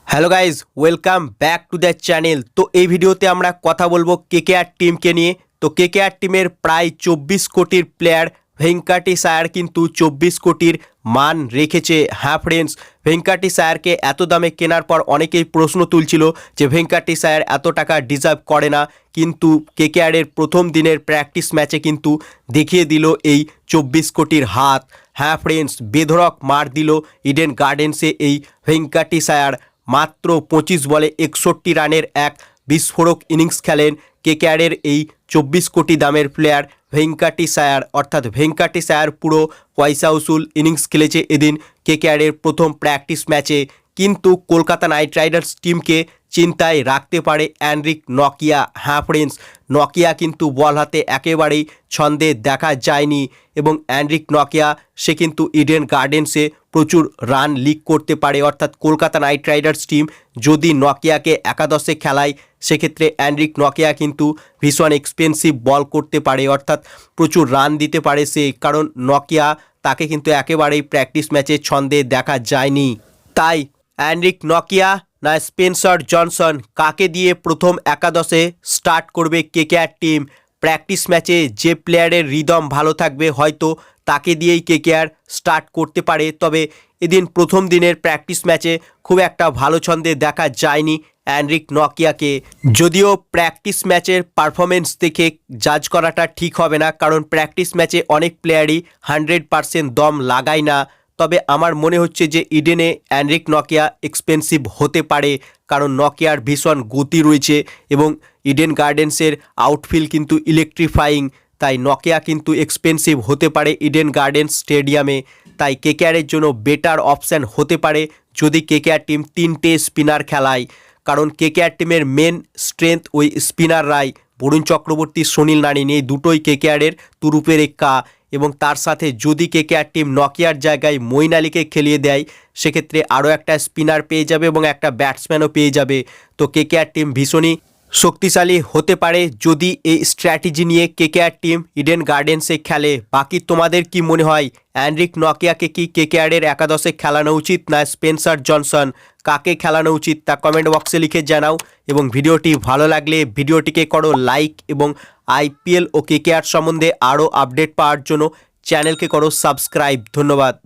Hello guys, welcome back to the channel. তো এই ভিডিওতে আমরা কথা বলবো কেকেআর টিমকে নিয়ে। তো কেকেআর টিমের প্রায় 24 কোটির প্লেয়ার ভেঙ্কাটেশ আয়ার কিন্তু 24 কোটির মান রেখেছে। হ্যাঁ ফ্রেন্ডস, ভেঙ্কাটেশ আয়ারকে এত দামে কেনার পর অনেকেই প্রশ্ন তুলছিল যে ভেঙ্কাটেশ আয়ার এত টাকা ডিজার্ভ করে না, কিন্তু কেকেআরের প্রথম দিনের প্র্যাকটিস ম্যাচে কিন্তু দেখিয়ে দিল এই 24 কোটির হাত। হ্যাঁ ফ্রেন্ডস, বেধড়ক মার দিল ইডেন গার্ডেন্সে এই ভেঙ্কাটেশ আয়ার। মাত্র 25 বলে 61 রানের এক বিস্ফোরক ইনিংস খেলেন কেকেআরের এই 24 কোটি দামের প্লেয়ার ভেঙ্কাটেশ আয়ার। অর্থাৎ ভেঙ্কাটেশ আয়ার পুরো পয়সা উসুল ইনিংস খেলেছে এদিন কেকেআরের প্রথম প্র্যাকটিস ম্যাচে। কিন্তু কলকাতা নাইট রাইডার্স টিমকে চিন্তায় রাখতে পারে অ্যানরিক নকিয়া। হ্যাঁ ফ্রেন্ডস, নকিয়া কিন্তু বল হাতে একেবারেই ছন্দে দেখা যায়নি এবং অ্যানরিক নকিয়া সে কিন্তু ইডেন গার্ডেন্সে প্রচুর রান লিক করতে পারে। অর্থাৎ কলকাতা নাইট রাইডার্স টিম যদি নকিয়াকে একাদশে খেলায় সেক্ষেত্রে অ্যানরিক নকিয়া কিন্তু ভীষণ এক্সপেন্সিভ বল করতে পারে, অর্থাৎ প্রচুর রান দিতে পারে সে, কারণ নকিয়া তাকে কিন্তু একেবারেই প্র্যাকটিস ম্যাচে ছন্দে দেখা যায়নি। তাই অ্যানরিক নকিয়া না স্পেন্সার জনসন, কাকে দিয়ে প্রথম একাদশে স্টার্ট করবে কেকেআর টিম? প্র্যাকটিস ম্যাচে যে প্লেয়ারের রিদম ভালো থাকবে হয়তো তাকে দিয়েই কেকেআর স্টার্ট করতে পারে। তবে এদিন প্রথম দিনের প্র্যাকটিস ম্যাচে খুব একটা ভালো ছন্দে দেখা যায়নি অ্যানরিক নকিয়াকে। যদিও প্র্যাকটিস ম্যাচের পারফরমেন্স দেখে জাজ করাটা ঠিক হবে না, কারণ প্র্যাকটিস ম্যাচে অনেক প্লেয়ারই 100% দম লাগায় না। তবে আমার মনে হচ্ছে যে ইডেনে অ্যানরিক নকিয়া এক্সপেন্সিভ হতে পারে, কারণ নকিয়ার ভীষণ গতি রয়েছে এবং ইডেন গার্ডেন্সের আউটফিল্ড কিন্তু ইলেকট্রিফাইং। তাই নকিয়া কিন্তু এক্সপেন্সিভ হতে পারে ইডেন গার্ডেন্স স্টেডিয়ামে। তাই কেকেআরের জন্য বেটার অপশান হতে পারে যদি কেকেআর টিম 3টে স্পিনার খেলায়, কারণ কেকেআর টিমের মেন স্ট্রেংথ ওই স্পিনাররাই। বরুণ চক্রবর্তী, সুনীল নারিন এই দুটোই কেকেআরের তুরুপের এক্কা। এবং তার সাথে যদি কেকেআর টিম নকিয়ার জায়গায় মঈন আলীকে খেলিয়ে দেয় সেক্ষেত্রে আরও একটা স্পিনার পেয়ে যাবে এবং একটা ব্যাটসম্যানও পেয়ে যাবে। তো কেকেআর টিম ভীষণই শক্তিশালী হতে পারে যদি এই স্ট্র্যাটেজি নিয়ে কেকেআর টিম ইডেন গার্ডেন্সে খেলে। বাকি তোমাদের কি মনে হয়, অ্যানরিক নকিয়াকে কি কেকেআরের একাদশে খেলানো উচিত না স্পেন্সার জনসন? কাকে খেলানো উচিত তা কমেন্ট বক্সে লিখে জানাও। এবং ভিডিওটি ভালো লাগলে ভিডিওটিকে করো লাইক এবং আইপিএল ও কেকেআর সম্বন্ধে আরও আপডেট পাওয়ার জন্য চ্যানেলকে করো সাবস্ক্রাইব। ধন্যবাদ।